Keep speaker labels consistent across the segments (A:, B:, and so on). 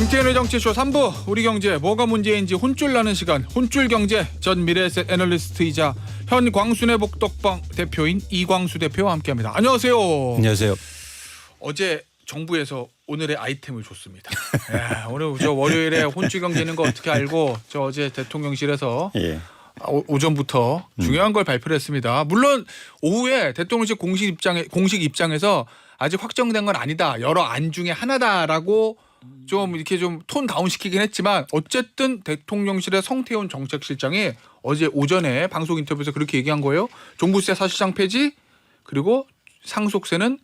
A: 김태현의 정치쇼 3부 우리 경제 뭐가 문제인지 혼쭐 나는 시간 혼쭐경제 전 미래에셋 애널리스트이자 현 광순회 복덕방 대표인 이광수 대표와 함께합니다. 안녕하세요.
B: 안녕하세요.
A: 어제 정부에서 오늘의 아이템을 줬습니다. 야, 오늘 저 월요일에 혼쭐경제 있는 거 어떻게 알고 저 어제 대통령실에서
B: 예.
A: 오전부터 중요한 걸 발표를 했습니다. 물론 오후에 대통령실 공식 입장에서 아직 확정된 건 아니다. 여러 안 중에 하나다라고 좀 이렇게 좀 톤 다운시키긴 했지만 어쨌든 대통령실의 성태훈 정책실장이 어제 오전에 방송 인터뷰에서 그렇게 얘기한 거예요. 종부세 사실상 폐지 그리고 상속세는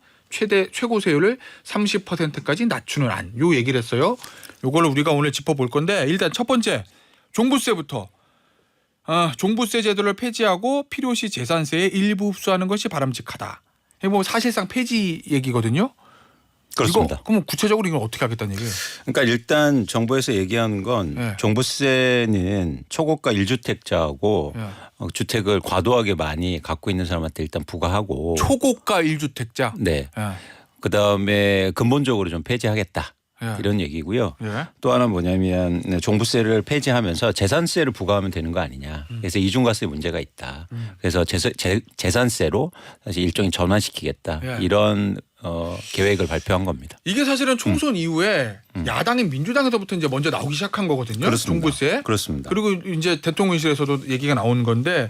A: 최고세율을 30%까지 낮추는 안. 요 얘기를 했어요. 요걸 우리가 오늘 짚어볼 건데 일단 첫 번째 종부세부터. 종부세 제도를 폐지하고 필요시 재산세의 일부 흡수하는 것이 바람직하다. 뭐 사실상 폐지 얘기거든요.
B: 그렇습니다.
A: 그럼 구체적으로 이건 어떻게 하겠다는 얘기예요?
B: 그러니까 일단 정부에서 얘기하는 건
A: 네.
B: 종부세는 초고가 1주택자하고
A: 네.
B: 주택을 과도하게 많이 갖고 있는 사람한테 일단 부과하고
A: 초고가 1주택자.
B: 네.
A: 예.
B: 그다음에 근본적으로 좀 폐지하겠다.
A: 예.
B: 이런 얘기고요.
A: 예.
B: 또 하나 뭐냐면 종부세를 폐지하면서 재산세를 부과하면 되는 거 아니냐. 그래서 이중과세 문제가 있다. 그래서 재산세로 사실 일종의 전환시키겠다.
A: 예.
B: 이런 계획을 발표한 겁니다.
A: 이게 사실은 총선 이후에 야당인 민주당에서부터 이제 먼저 나오기 시작한 거거든요.
B: 그렇습니다.
A: 종부세.
B: 그렇습니다.
A: 그리고 이제 대통령실에서도 얘기가 나오는 건데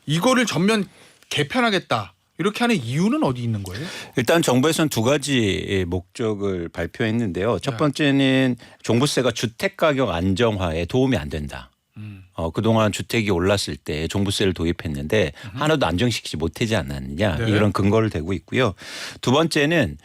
A: 이거를 전면 개편하겠다. 이렇게 하는 이유는 어디 있는 거예요?
B: 일단 정부에서는 두 가지 목적을 발표했는데요. 첫 번째는 종부세가 주택가격 안정화에 도움이 안 된다. 그동안 주택이 올랐을 때 종부세를 도입했는데 하나도 안정시키지 못하지 않았느냐
A: 네.
B: 이런 근거를 대고 있고요. 두 번째는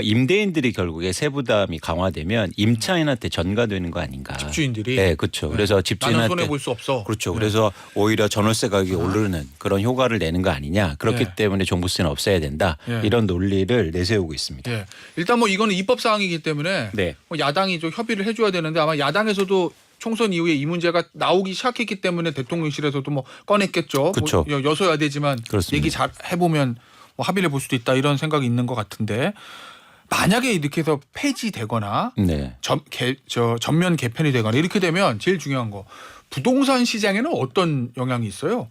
B: 임대인들이 결국에 세부담이 강화되면 임차인한테 전가되는 거 아닌가.
A: 집주인들이.
B: 네, 그렇죠.
A: 네.
B: 그래서
A: 나는
B: 집주인한테
A: 손해 볼 수 없어.
B: 그렇죠.
A: 네.
B: 그래서 오히려 전월세 가격이 오르는 그런 효과를 내는 거 아니냐. 그렇기
A: 네.
B: 때문에 종부세는 없애야 된다.
A: 네.
B: 이런 논리를 내세우고 있습니다.
A: 예. 일단 뭐 이거는 입법 사항이기 때문에
B: 네.
A: 뭐 야당이 좀 협의를 해줘야 되는데 아마 야당에서도 총선 이후에 이 문제가 나오기 시작했기 때문에 대통령실에서도 뭐 꺼냈겠죠.
B: 그렇죠.
A: 뭐 여소야되지만
B: 그렇습니다.
A: 얘기 잘 해보면 뭐 합의를 볼 수도 있다 이런 생각이 있는 것 같은데 만약에 이렇게 해서 폐지되거나
B: 네.
A: 전면 개편이 되거나 이렇게 되면 제일 중요한 거 부동산 시장에는 어떤 영향이 있어요?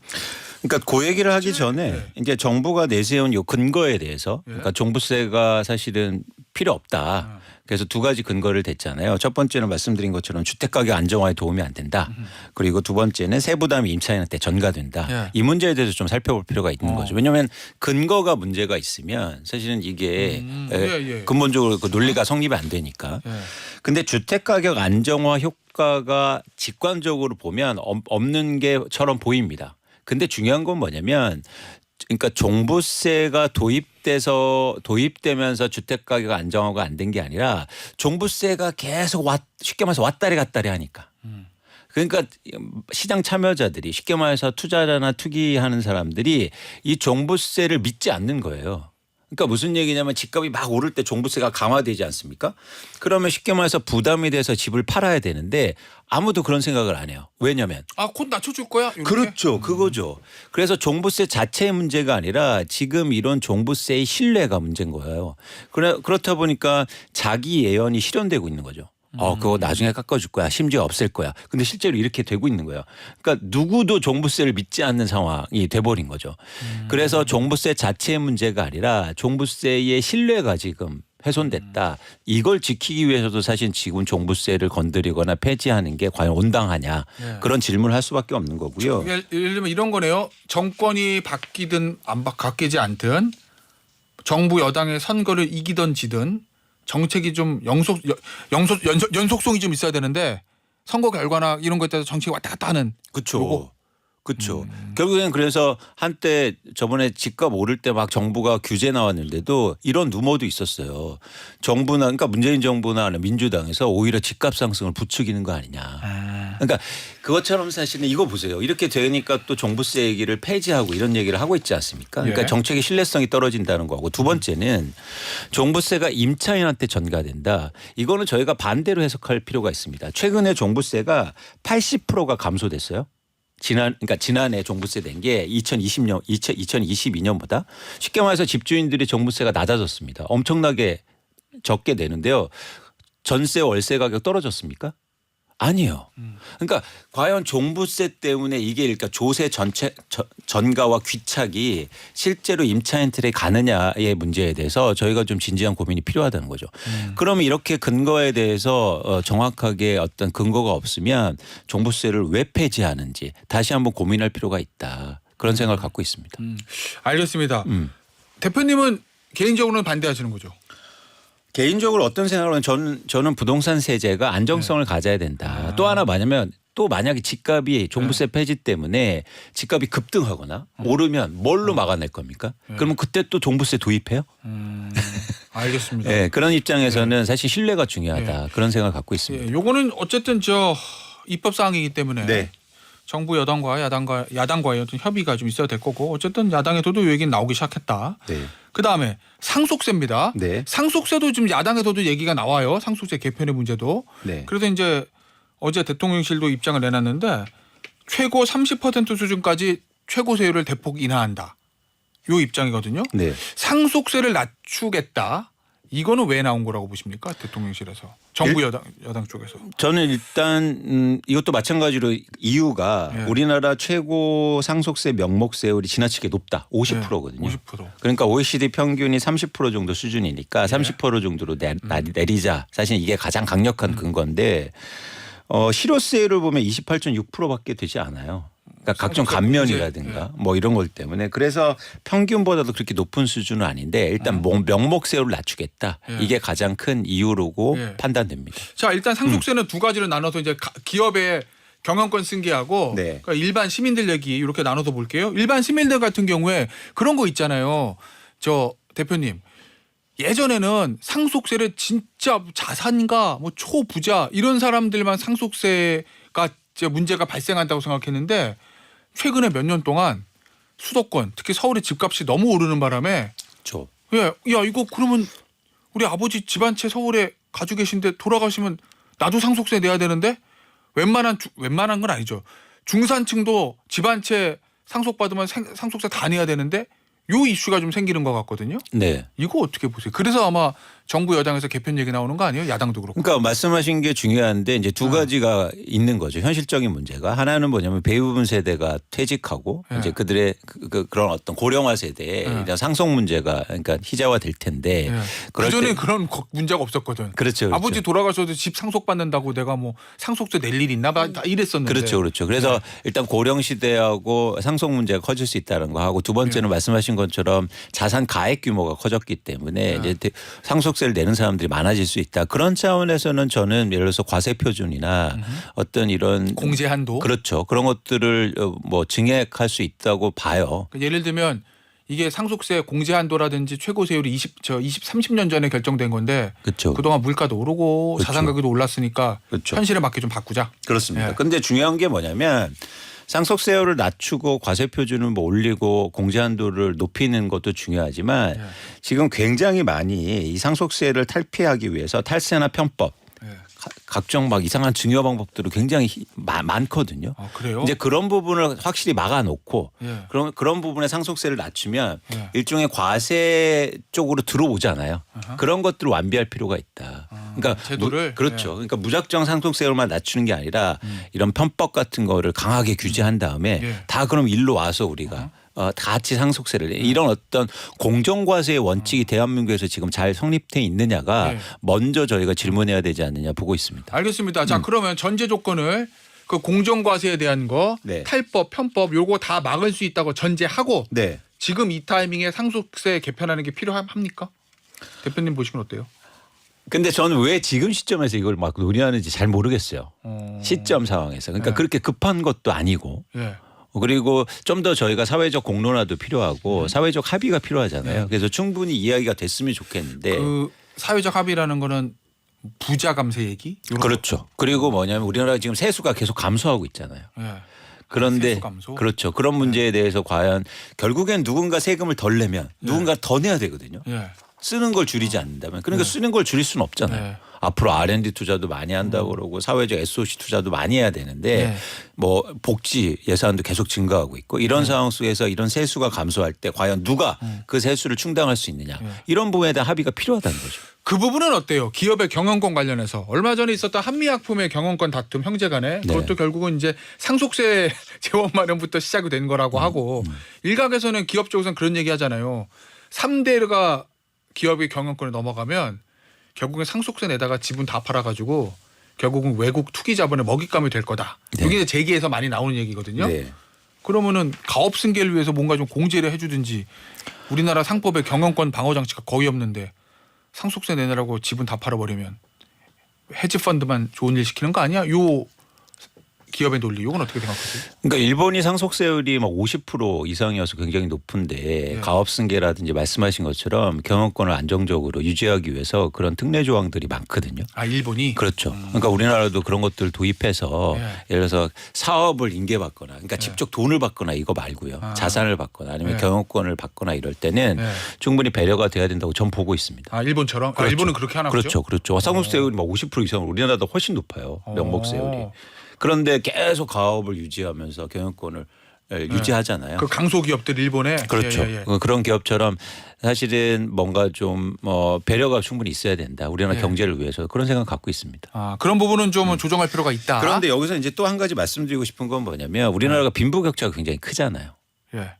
B: 그러니까 그 얘기를 하기 전에
A: 네.
B: 이제 정부가 내세운 요 근거에 대해서 그러니까 종부세가 사실은 필요 없다. 그래서 두 가지 근거를 댔잖아요. 첫 번째는 말씀드린 것처럼 주택가격 안정화에 도움이 안 된다. 그리고 두 번째는 세부담이 임차인한테 전가된다.
A: 예.
B: 이 문제에 대해서 좀 살펴볼 필요가 있는 거죠. 왜냐하면 근거가 문제가 있으면 사실은 이게
A: 예.
B: 근본적으로 그 논리가 성립이 안 되니까.
A: 예.
B: 근데 주택가격 안정화 효과가 직관적으로 보면 없는 게처럼 보입니다. 근데 중요한 건 뭐냐면 그러니까 종부세가 도입되면서 주택가격 안정화가 안 된 게 아니라 종부세가 계속 쉽게 말해서 왔다리 갔다리 하니까. 그러니까 시장 참여자들이 쉽게 말해서 투자자나 투기하는 사람들이 이 종부세를 믿지 않는 거예요. 그러니까 무슨 얘기냐면 집값이 막 오를 때 종부세가 강화되지 않습니까? 그러면 쉽게 말해서 부담이 돼서 집을 팔아야 되는데 아무도 그런 생각을 안 해요. 왜냐하면
A: 곧 낮춰줄 거야? 이렇게?
B: 그렇죠. 그거죠. 그래서 종부세 자체의 문제가 아니라 지금 이런 종부세의 신뢰가 문제인 거예요. 그렇다 보니까 자기 예언이 실현되고 있는 거죠. 그거 나중에 깎아줄 거야. 심지어 없앨 거야. 근데 실제로 이렇게 되고 있는 거예요. 그러니까 누구도 종부세를 믿지 않는 상황이 돼버린 거죠. 그래서 종부세 자체의 문제가 아니라 종부세의 신뢰가 지금 훼손됐다. 이걸 지키기 위해서도 사실 지금 종부세를 건드리거나 폐지하는 게 과연 온당하냐. 그런 질문을 할 수밖에 없는 거고요.
A: 예를 들면 이런 거네요. 정권이 바뀌든 바뀌지 않든 정부 여당의 선거를 이기든 지든 정책이 좀 연속성이 좀 있어야 되는데 선거 결과나 이런 것에 따라서 정책이 왔다 갔다 하는.
B: 그렇죠. 그렇죠. 결국엔 그래서 한때 저번에 집값 오를 때 막 정부가 규제 나왔는데도 이런 루머도 있었어요. 정부나 그러니까 문재인 정부나 민주당에서 오히려 집값 상승을 부추기는 거 아니냐. 그러니까 그것처럼 사실은 이거 보세요. 이렇게 되니까 또 종부세 얘기를 폐지하고 이런 얘기를 하고 있지 않습니까? 그러니까
A: 예.
B: 정책의 신뢰성이 떨어진다는 거고 두 번째는 종부세가 임차인한테 전가된다. 이거는 저희가 반대로 해석할 필요가 있습니다. 최근에 종부세가 80%가 감소됐어요. 그러니까 지난해 종부세 낸 게 2022년보다 쉽게 말해서 집주인들이 종부세가 낮아졌습니다. 엄청나게 적게 내는데요. 전세 월세 가격 떨어졌습니까? 아니요. 그러니까 과연 종부세 때문에 이게 그러니까 조세 전체 전가와 귀착이 실제로 임차 엔트리에 가느냐의 문제에 대해서 저희가 좀 진지한 고민이 필요하다는 거죠. 그러면 이렇게 근거에 대해서 정확하게 어떤 근거가 없으면 종부세를 왜 폐지하는지 다시 한번 고민할 필요가 있다. 그런 생각을 갖고 있습니다.
A: 알겠습니다. 대표님은 개인적으로는 반대하시는 거죠?
B: 개인적으로 어떤 생각을 하면 저는 부동산 세제가 안정성을 가져야 된다. 또 하나 뭐냐면 또 만약에 집값이 종부세 폐지 때문에 집값이 급등하거나 오르면 뭘로 막아낼 겁니까? 그러면 그때 또 종부세 도입해요?
A: 알겠습니다.
B: 네, 그런 입장에서는 사실 신뢰가 중요하다. 그런 생각을 갖고 있습니다.
A: 요거는 어쨌든 입법 사항이기 때문에
B: 네.
A: 정부 여당과 야당과의 어떤 협의가 좀 있어야 될 거고 어쨌든 야당에서도 요 얘기는 나오기 시작했다.
B: 네.
A: 그다음에 상속세입니다.
B: 네.
A: 상속세도 지금 야당에서도 얘기가 나와요. 상속세 개편의 문제도.
B: 네.
A: 그래서 이제 어제 대통령실도 입장을 내놨는데 최고 30% 수준까지 최고세율을 대폭 인하한다. 요 입장이거든요.
B: 네.
A: 상속세를 낮추겠다. 이거는 왜 나온 거라고 보십니까? 대통령실에서. 정부 여당 쪽에서.
B: 저는 일단 이것도 마찬가지로 이유가 우리나라 최고 상속세 명목세율이 지나치게 높다. 50%거든요.
A: 50%.
B: 그러니까 OECD 평균이 30% 정도 수준이니까 30% 정도로 내리자. 사실 이게 가장 강력한 근거인데 실효세율을 보면 28.6%밖에 되지 않아요. 그러니까 각종 감면이라든가 뭐 이런 것 때문에 그래서 평균보다도 그렇게 높은 수준은 아닌데 일단 명목세율을 낮추겠다. 이게 가장 큰 이유로고 판단됩니다.
A: 자, 일단 상속세는 두 가지로 나눠서 이제 기업의 경영권 승계하고
B: 네.
A: 그러니까 일반 시민들 얘기 이렇게 나눠서 볼게요. 일반 시민들 같은 경우에 그런 거 있잖아요. 대표님. 예전에는 상속세를 진짜 자산가 뭐 초부자 이런 사람들만 상속세가 문제가 발생한다고 생각했는데 최근에 몇 년 동안 수도권 특히 서울의 집값이 너무 오르는 바람에 야 이거 그러면 우리 아버지 집안채 서울에 가지고 계신데 돌아가시면 나도 상속세 내야 되는데 웬만한 건 아니죠. 중산층도 집안채 상속받으면 상속세 다 내야 되는데 요 이슈가 좀 생기는 것 같거든요.
B: 네.
A: 이거 어떻게 보세요? 그래서 아마 정부 여당에서 개편 얘기 나오는 거 아니에요? 야당도 그렇고.
B: 그러니까 말씀하신 게 중요한데 이제 두 가지가 있는 거죠. 현실적인 문제가 하나는 뭐냐면 배우분 세대가 퇴직하고 이제 그들의 그런 어떤 고령화 세대의 상속 문제가 그러니까 희자화 될 텐데
A: 그전에 그런 문제가 없었거든.
B: 그렇죠.
A: 아버지 돌아가셔도 집 상속 받는다고 내가 뭐 상속세 낼 일 있나 봐 이랬었는데.
B: 그렇죠. 그래서 일단 고령 시대하고 상속 문제가 커질 수 있다는 거 하고 두 번째는 말씀하신 것처럼 자산 가액 규모가 커졌기 때문에 이제 상속세를 내는 사람들이 많아질 수 있다. 그런 차원에서는 저는 예를 들어서 과세 표준이나 어떤 이런
A: 공제 한도
B: 그렇죠. 그런 것들을 뭐 증액할 수 있다고 봐요.
A: 예를 들면 이게 상속세 공제 한도라든지 최고 세율이 30년 전에 결정된 건데
B: 그렇죠.
A: 그동안 물가도 오르고 자산 가격도 올랐으니까
B: 그렇죠.
A: 현실에 맞게 좀 바꾸자.
B: 그렇습니다. 그런데 중요한 게 뭐냐면 상속세율을 낮추고 과세 표준을 뭐 올리고 공제 한도를 높이는 것도 중요하지만 지금 굉장히 많이 이 상속세를 탈피하기 위해서 탈세나 편법 각종 막 이상한 증여 방법들이 굉장히 많거든요.
A: 아, 그래요?
B: 이제 그런 부분을 확실히 막아놓고 그런 부분에 상속세를 낮추면 일종의 과세 쪽으로 들어오잖아요. 그런 것들을 완비할 필요가 있다. 그러니까
A: 제도를
B: 그렇죠. 그러니까 무작정 상속세율만 낮추는 게 아니라 이런 편법 같은 거를 강하게 규제한 다음에 다 그럼 일로 와서 우리가 다 같이 상속세를 이런 어떤 공정과세의 원칙이 대한민국에서 지금 잘 성립돼 있느냐가 먼저 저희가 질문해야 되지 않느냐 보고 있습니다.
A: 알겠습니다. 자 그러면 전제 조건을 그 공정과세에 대한 거 탈법, 편법 요거 다 막을 수 있다고 전제하고 지금 이 타이밍에 상속세 개편하는 게 필요합니까? 대표님 보시면 어때요?
B: 근데 저는 왜 지금 시점에서 이걸 막 논의하는지 잘 모르겠어요. 시점 상황에서. 그러니까 그렇게 급한 것도 아니고. 그리고 좀 더 저희가 사회적 공론화도 필요하고 사회적 합의가 필요하잖아요. 그래서 충분히 이야기가 됐으면 좋겠는데.
A: 그 사회적 합의라는 거는 부자 감세 얘기?
B: 그렇죠. 그리고 뭐냐면 우리나라가 지금 세수가 계속 감소하고 있잖아요. 그런데
A: 세수 감소?
B: 그렇죠. 그런 문제에 대해서 과연 결국엔 누군가 세금을 덜 내면 누군가 더 내야 되거든요. 쓰는 걸 줄이지 않는다면 그러니까 쓰는 걸 줄일 수는 없잖아요. 앞으로 R&D 투자도 많이 한다고 그러고 사회적 SOC 투자도 많이 해야 되는데
A: 네.
B: 뭐 복지 예산도 계속 증가하고 있고 이런 상황 속에서 이런 세수가 감소할 때 과연 누가 그 세수를 충당할 수 있느냐 이런 부분에 대한 합의가 필요하다는 거죠.
A: 그 부분은 어때요? 기업의 경영권 관련해서 얼마 전에 있었던 한미약품의 경영권 다툼 형제간에 그것도 결국은 이제 상속세 재원 마련부터 시작이 된 거라고 하고 일각에서는 기업 쪽에서는 그런 얘기 하잖아요. 3대가 기업의 경영권에 넘어가면 결국엔 상속세 내다가 지분 다 팔아가지고 결국은 외국 투기 자본의 먹잇감이 될 거다.
B: 네.
A: 이게 이제 재계에서 많이 나오는 얘기거든요.
B: 네.
A: 그러면은 가업 승계를 위해서 뭔가 좀 공제를 해주든지 우리나라 상법에 경영권 방어 장치가 거의 없는데 상속세 내느라고 지분 다 팔아버리면 헤지 펀드만 좋은 일 시키는 거 아니야? 요 기업의 논리 이건 어떻게 생각하세요?
B: 그러니까 일본이 상속세율이 막 50% 이상이어서 굉장히 높은데 가업승계라든지 말씀하신 것처럼 경영권을 안정적으로 유지하기 위해서 그런 특례 조항들이 많거든요.
A: 아 일본이
B: 그렇죠. 그러니까 우리나라도 그런 것들 도입해서 예를 들어서 사업을 인계받거나 그러니까 직접 돈을 받거나 이거 말고요. 자산을 받거나 아니면 경영권을 받거나 이럴 때는 충분히 배려가 돼야 된다고 전 보고 있습니다.
A: 아 일본처럼?
B: 그렇죠.
A: 아, 일본은 그렇게 하나 보죠?
B: 그렇죠. 그렇죠. 상속세율이 막 50% 이상으로 우리나라보다 훨씬 높아요. 명목세율이. 그런데 계속 가업을 유지하면서 경영권을 유지하잖아요.
A: 그 강소기업들 일본에
B: 그렇죠. 그런 기업처럼 사실은 뭔가 좀 배려가 충분히 있어야 된다. 우리나라 경제를 위해서 그런 생각 갖고 있습니다.
A: 아 그런 부분은 좀 조정할 필요가 있다.
B: 그런데 여기서 이제 또 한 가지 말씀드리고 싶은 건 뭐냐면 우리나라가 빈부격차가 굉장히 크잖아요.
A: 예.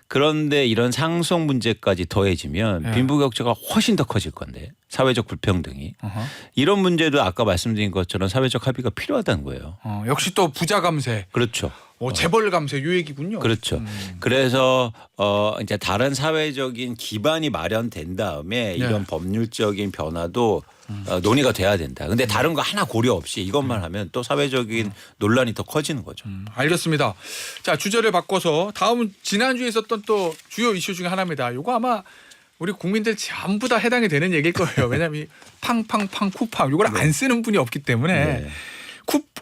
B: 그런데 이런 상속 문제까지 더해지면 빈부격차가 훨씬 더 커질 건데 사회적 불평등이 이런 문제도 아까 말씀드린 것처럼 사회적 합의가 필요하다는 거예요.
A: 역시 또 부자 감세,
B: 그렇죠.
A: 재벌 감세 요 얘기군요.
B: 그렇죠. 그래서 이제 다른 사회적인 기반이 마련된 다음에 이런 법률적인 변화도 논의가 돼야 된다. 근데 다른 거 하나 고려 없이 이것만 하면 또 사회적인 논란이 더 커지는 거죠.
A: 알겠습니다. 자 주제를 바꿔서 다음은 지난주에 있었던 또 주요 이슈 중에 하나입니다. 이거 아마 우리 국민들 전부 다 해당이 되는 얘기일 거예요. 왜냐하면 이 팡팡팡 쿠팡 이걸 안 쓰는 분이 없기 때문에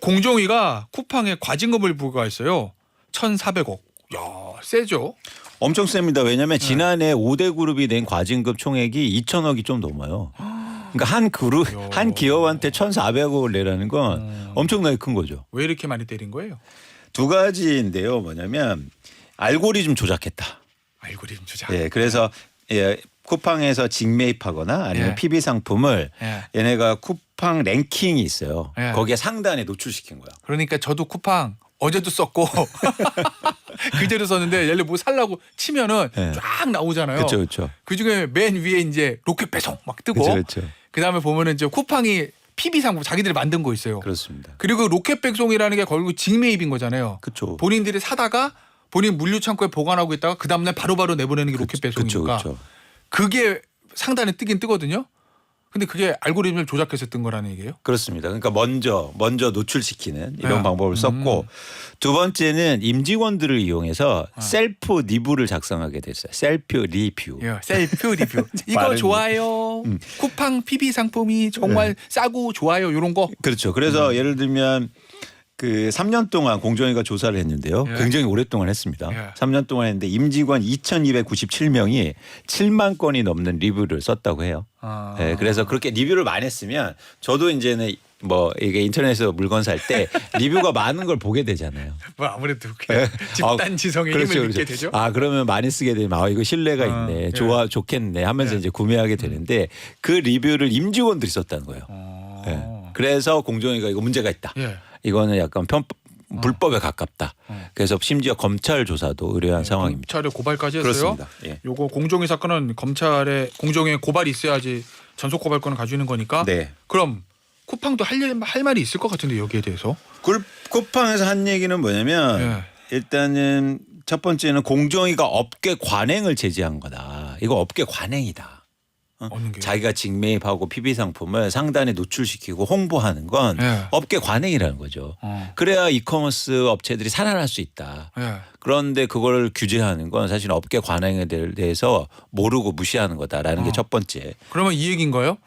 A: 공정위가 쿠팡에 과징금을 부과했어요. 1,400억. 야 세죠.
B: 엄청 셉니다. 왜냐하면 지난해 5대 그룹이 낸 과징금 총액이 2천억이 좀 넘어요. 그러니까 한 그룹 한 기업한테 1,400억을 내라는 건 엄청나게 큰 거죠.
A: 왜 이렇게 많이 때린 거예요?
B: 두 가지인데요. 뭐냐면 알고리즘 조작했다.
A: 알고리즘 조작.
B: 예, 그래서 쿠팡에서 직매입하거나 아니면 PB 상품을 얘네가 쿠팡 랭킹이 있어요. 거기에 상단에 노출시킨 거야.
A: 그러니까 저도 쿠팡 어제도 썼고 그제도 썼는데 예를 뭐 살라고 치면은 쫙 나오잖아요.
B: 그렇죠, 그렇죠.
A: 그 중에 맨 위에 이제 로켓 배송 막 뜨고
B: 그렇죠.
A: 그 다음에 보면은 이제 쿠팡이 PB 상품 자기들이 만든 거 있어요.
B: 그렇습니다.
A: 그리고 로켓 배송이라는 게 결국 직매입인 거잖아요.
B: 그렇죠.
A: 본인들이 사다가 본인 물류 창고에 보관하고 있다가 그 다음날 바로바로 내보내는 게 로켓 배송이니까
B: 그렇죠.
A: 그게 상단에 뜨긴 뜨거든요. 근데 그게 알고리즘을 조작해서 뜬 거라는 얘기예요?
B: 그렇습니다. 그러니까 먼저 노출시키는 이런 방법을 썼고 두 번째는 임직원들을 이용해서 셀프 리뷰를 작성하게 됐어요. 셀프 리뷰.
A: 셀프 리뷰. 이거
B: 빠른
A: 좋아요. 쿠팡 PB 상품이 정말 싸고 좋아요. 이런 거.
B: 그렇죠. 그래서 예를 들면 그 3년 동안 공정위가 조사를 했는데요. 굉장히 오랫동안 했습니다. 3년 동안 했는데 임직원 2,297명이 7만 건이 넘는 리뷰를 썼다고 해요. 네, 그래서 그렇게 리뷰를 많이 했으면 저도 이제는 뭐 이게 인터넷에서 물건 살 때 리뷰가 많은 걸 보게 되잖아요.
A: 뭐 아무래도 집단 지성의 힘을 믿게 되죠.
B: 아 그러면 많이 쓰게 되면 이거 신뢰가 있네, 좋겠네 하면서 이제 구매하게 되는데 그 리뷰를 임직원들이 썼다는 거예요. 그래서 공정위가 이거 문제가 있다. 이거는 약간 불법에 가깝다. 그래서 심지어 검찰 조사도 의뢰한 상황입니다.
A: 검찰에 고발까지 했어요.
B: 그렇습니다. 예.
A: 요거 공정위 사건은 검찰에 공정위에 고발이 있어야지 전속 고발권을 가지고 있는 거니까.
B: 네.
A: 그럼 쿠팡도 할 말이 있을 것 같은데 여기에 대해서.
B: 쿠팡에서 한 얘기는 뭐냐면 일단은 첫 번째는 공정위가 업계 관행을 제지한 거다. 이거 업계 관행이다. 자기가 직매입하고 PB 상품을 상단에 노출시키고 홍보하는 건 업계 관행이라는 거죠. 그래야 이커머스 업체들이 살아날 수 있다. 그런데 그걸 규제하는 건 사실 업계 관행에 대해서 모르고 무시하는 거다라는 게 첫 번째.
A: 그러면 이 얘기인 거예요?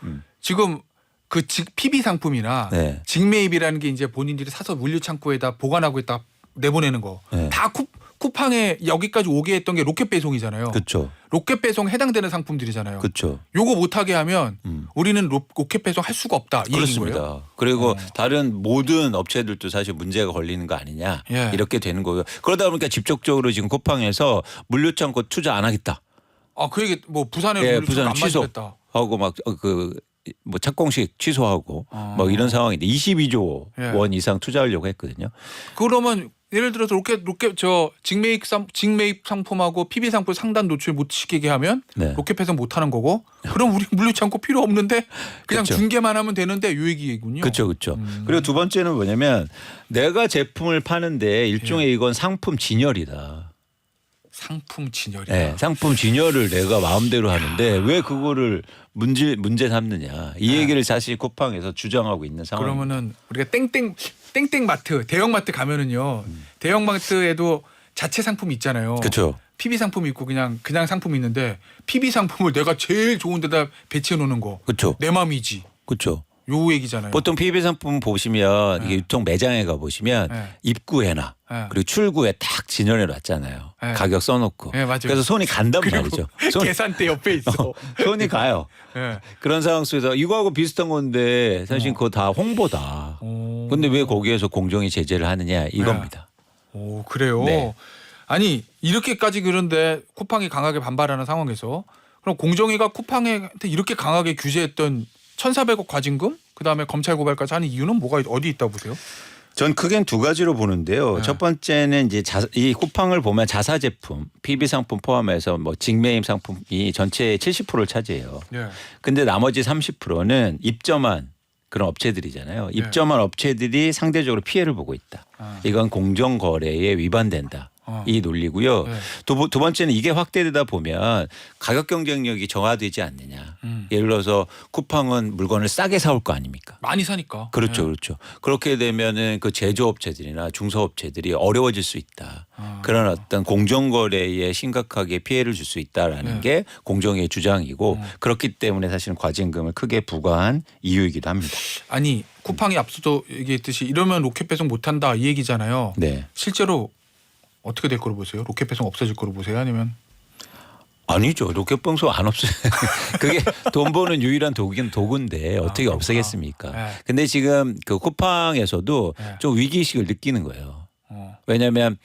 A: 지금 그 PB 상품이나 직매입이라는 게 이제 본인들이 사서 물류 창고에다 보관하고 있다 내보내는 거 다 쿠팡에 여기까지 오게 했던 게 로켓 배송이잖아요.
B: 그렇죠.
A: 로켓 배송 해당되는 상품들이잖아요.
B: 그렇죠.
A: 요거 못하게 하면 우리는 로켓 배송 할 수가 없다. 이 얘기인 거예요.
B: 그렇습니다. 그리고 다른 모든 업체들도 사실 문제가 걸리는 거 아니냐
A: 예.
B: 이렇게 되는 거고요. 그러다 보니까 직접적으로 지금 쿠팡에서 물류창고 투자 안 하겠다.
A: 아, 그 얘기 뭐 부산에
B: 예,
A: 안
B: 부산
A: 만들겠다.
B: 취소하고 막 뭐 착공식 취소하고 뭐 이런 상황인데 22조
A: 예.
B: 원 이상 투자하려고 했거든요.
A: 그러면 예를 들어서 로켓 저 직매입 상품하고 PB 상품 상단 노출 못 시키게 하면
B: 네.
A: 로켓 배송 못 하는 거고 그럼 우리 물류 창고 필요 없는데 그냥
B: 그쵸.
A: 중개만 하면 되는데 요 얘기군요.
B: 그렇죠, 그렇죠. 그리고 두 번째는 뭐냐면 내가 제품을 파는데 일종의 이건 상품 진열이다.
A: 상품 진열이다.
B: 네, 상품 진열을 내가 마음대로 하는데 왜 그거를 문제 삼느냐 이 얘기를 사실 쿠팡에서 주장하고 있는 상황입니다.
A: 그러면은 우리가 땡땡 마트 대형 마트 가면은요 대형 마트에도 자체 상품이 있잖아요.
B: 그렇죠.
A: PB 상품이 있고 그냥 상품이 있는데 PB 상품을 내가 제일 좋은 데다 배치해 놓는 거.
B: 그렇죠.
A: 내 맘이지.
B: 그렇죠.
A: 요 얘기잖아요.
B: 보통 PB 상품 보시면 이게 유통 매장에 가 보시면
A: 네.
B: 입구에나
A: 네.
B: 그리고 출구에 딱 진열해 놨잖아요.
A: 네.
B: 가격 써놓고.
A: 네, 맞아요.
B: 그래서 손이 간단
A: 그리고
B: 말이죠.
A: 계산대 옆에 있어.
B: 손이 가요.
A: 네.
B: 그런 상황 속에서 이거하고 비슷한 건데 사실 그거 다 홍보다.
A: 오.
B: 근데 왜 거기에서 공정위 제재를 하느냐 이겁니다.
A: 오, 그래요.
B: 네.
A: 아니 이렇게까지 그런데 쿠팡이 강하게 반발하는 상황에서 그럼 공정위가 쿠팡한테 이렇게 강하게 규제했던 1,400억 과징금 그다음에 검찰 고발까지 하는 이유는 뭐가 어디 있다고 보세요?
B: 전 크게는 두 가지로 보는데요.
A: 네.
B: 첫 번째는 이제 이 쿠팡을 보면 자사 제품, PB 상품 포함해서 뭐 직매입 상품이 전체의 70%를 차지해요.
A: 네.
B: 근데 나머지 30%는 입점한 그런 업체들이잖아요. 입점한 업체들이 상대적으로 피해를 보고 있다.
A: 아.
B: 이건 공정거래에 위반된다. 이 논리고요.
A: 네.
B: 두 번째는 이게 확대되다 보면 가격 경쟁력이 정화되지 않느냐. 예를 들어서 쿠팡은 물건을 싸게 사올 거 아닙니까?
A: 많이 사니까.
B: 그렇죠,
A: 네.
B: 그렇죠. 그렇게 되면은 그 제조업체들이나 중소업체들이 어려워질 수 있다.
A: 아.
B: 그런 어떤 공정거래에 심각하게 피해를 줄 수 있다라는
A: 네.
B: 게 공정위의 주장이고 그렇기 때문에 사실은 과징금을 크게 부과한 이유이기도 합니다.
A: 아니 쿠팡이 앞서도 얘기했듯이 이러면 로켓 배송 못한다 이 얘기잖아요.
B: 네.
A: 실제로 어떻게 될 거로 보세요? 로켓 배송 없어질 거로 보세요? 아니면
B: 아니죠. 로켓 방송 안 없어요. 그게 돈 버는 유일한 도구인데 어떻게
A: 그렇구나.
B: 없애겠습니까?
A: 네.
B: 근데 지금 그 쿠팡에서도
A: 네.
B: 좀 위기의식을 느끼는 거예요.
A: 어.
B: 왜냐하면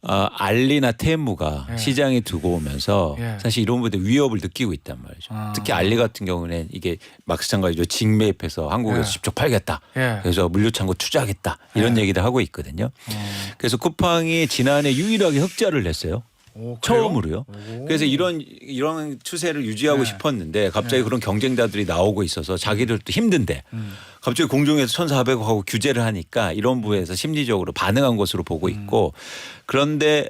B: 알리나 테무가
A: 네.
B: 시장에 두고 오면서
A: 네.
B: 사실 이런 부분에 위협을 느끼고 있단 말이죠.
A: 아.
B: 특히 알리 같은 경우는 이게 마찬가지로 직매입해서 한국에서
A: 네.
B: 직접 팔겠다.
A: 예.
B: 그래서 물류창고 투자하겠다. 이런
A: 네.
B: 얘기를 하고 있거든요. 그래서 쿠팡이 지난해 유일하게 흑자를 냈어요.
A: 오, 그래요?
B: 처음으로요.
A: 오.
B: 그래서 이런 추세를 유지하고
A: 네.
B: 싶었는데 갑자기
A: 네.
B: 그런 경쟁자들이 나오고 있어서 자기들도 힘든데 갑자기 공정에서 1,400억 하고 규제를 하니까 이런 부분에서 심리적으로 반응한 것으로 보고 있고 그런데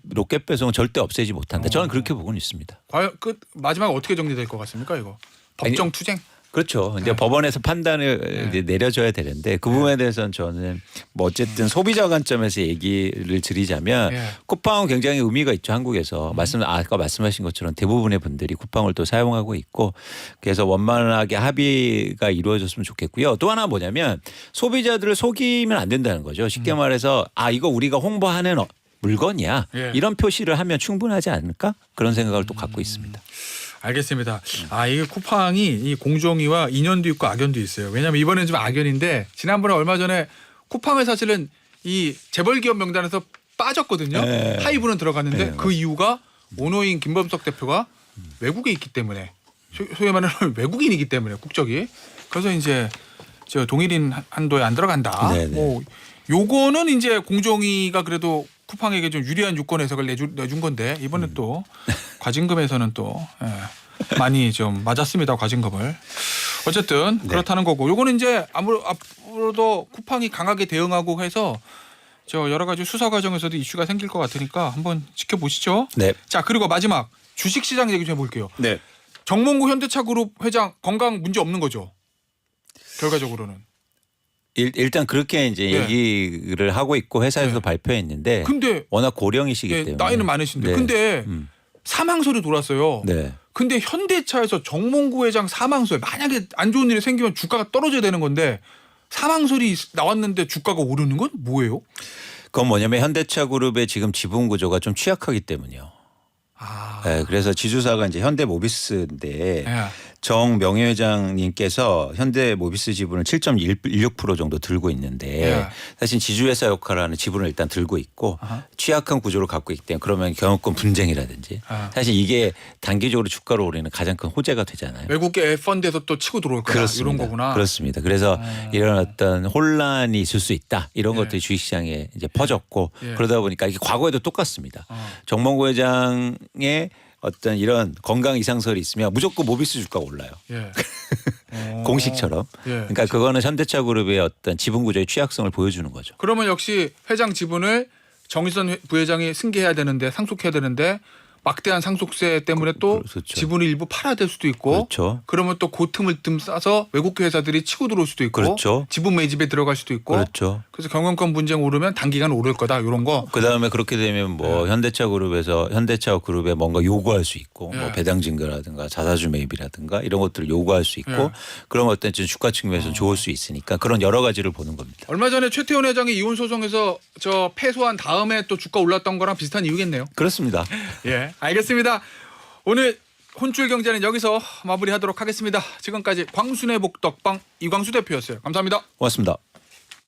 B: 로켓 배송은 절대 없애지 못한다. 저는 그렇게 보고는 있습니다.
A: 과연 끝 마지막에 어떻게 정리될 것 같습니까 이거? 법정 투쟁?
B: 그렇죠. 이제 법원에서 판단을 이제 내려줘야 되는데 그 부분에 대해서는 저는 뭐 어쨌든 소비자 관점에서 얘기를 드리자면
A: 예.
B: 쿠팡은 굉장히 의미가 있죠. 한국에서 아까 말씀하신 것처럼 대부분의 분들이 쿠팡을 또 사용하고 있고 그래서 원만하게 합의가 이루어졌으면 좋겠고요. 또 하나 뭐냐면 소비자들을 속이면 안 된다는 거죠. 쉽게 말해서 이거 우리가 홍보하는 물건이야.
A: 예.
B: 이런 표시를 하면 충분하지 않을까? 그런 생각을 또 갖고 있습니다.
A: 알겠습니다. 이게 쿠팡이 이 공정위와 인연도 있고 악연도 있어요. 왜냐하면 이번엔 좀 악연인데 지난번에 얼마 전에 쿠팡을 사실은 이 재벌 기업 명단에서 빠졌거든요.
B: 네.
A: 하이브는 들어갔는데
B: 네,
A: 그 이유가 오너인 김범석 대표가 외국에 있기 때문에 소위 말하는 외국인이기 때문에 국적이 그래서 이제 저 동일인 한도에 안 들어간다.
B: 네, 네.
A: 뭐 요거는 이제 공정위가 그래도 쿠팡에게 좀 유리한 유권 해석을 내준 건데 이번에 또 과징금에서는 또 많이 좀 맞았습니다. 과징금을. 어쨌든 그렇다는 거고 요거는 이제 앞으로도 쿠팡이 강하게 대응하고 해서 저 여러 가지 수사 과정에서도 이슈가 생길 것 같으니까 한번 지켜보시죠.
B: 네.
A: 자 그리고 마지막 주식시장 얘기 좀 해볼게요.
B: 네.
A: 정몽구 현대차그룹 회장 건강 문제 없는 거죠. 결과적으로는.
B: 일단 그렇게 이제
A: 네.
B: 얘기를 하고 있고 회사에서
A: 네.
B: 발표했는데
A: 근데
B: 워낙 고령이시기
A: 예,
B: 때문에
A: 나이는 많으신데
B: 네.
A: 근데 사망 소리 돌았어요.
B: 네.
A: 근데 현대차에서 정몽구 회장 사망 소리 만약에 안 좋은 일이 생기면 주가가 떨어져야 되는 건데 사망 소리 나왔는데 주가가 오르는 건 뭐예요?
B: 그건 뭐냐면 현대차 그룹의 지금 지분 구조가 좀 취약하기 때문이요.
A: 아.
B: 네, 그래서 지주사가 이제 현대모비스인데
A: 예.
B: 정 명예회장님께서 현대모비스 지분을 7.16% 정도 들고 있는데
A: 예.
B: 사실 지주회사 역할을 하는 지분을 일단 들고 있고
A: 아하.
B: 취약한 구조를 갖고 있기 때문에 그러면 경영권 분쟁이라든지
A: 아.
B: 사실 이게 단기적으로 주가를 오르는 가장 큰 호재가 되잖아요.
A: 외국계 펀드에서 또 치고 들어올 거다 이런 거구나.
B: 그렇습니다. 그래서 이런 어떤 혼란이 있을 수 있다. 이런 것들이 주식시장에 이제 퍼졌고
A: 예.
B: 그러다 보니까 이게 과거에도 똑같습니다.
A: 어.
B: 정몽구 회장의 어떤 이런 건강 이상설이 있으면 무조건 모비스 주가가 올라요.
A: 예. 어.
B: 공식처럼.
A: 예.
B: 그러니까 그거는 현대차 그룹의 어떤 지분 구조의 취약성을 보여주는 거죠.
A: 그러면 역시 회장 지분을 정의선 부회장이 승계해야 되는데 상속해야 되는데 막대한 상속세 때문에 또
B: 그렇죠.
A: 지분을 일부 팔아야 될 수도 있고
B: 그렇죠.
A: 그러면 또 그 틈을 뜸 싸서 외국계 회사들이 치고 들어올 수도 있고
B: 그렇죠.
A: 지분 매집에 들어갈 수도 있고
B: 그렇죠.
A: 그래서 경영권 분쟁 오르면 단기간 오를 거다 이런 거.
B: 그다음에 그렇게 되면 뭐 현대차 그룹에 뭔가 요구할 수 있고 뭐
A: 예.
B: 배당 증가라든가 자사주 매입이라든가 이런 것들을 요구할 수 있고
A: 예.
B: 그런 어떤 주가 측면에서 좋을 수 있으니까 그런 여러 가지를 보는 겁니다.
A: 얼마 전에 최태원 회장이 이혼 소송에서 저 패소한 다음에 또 주가 올랐던 거랑 비슷한 이유겠네요.
B: 그렇습니다.
A: 예, 알겠습니다. 오늘 혼줄 경제는 여기서 마무리하도록 하겠습니다. 지금까지 광순의 복덕방 이광수 대표였어요. 감사합니다.
B: 고맙습니다.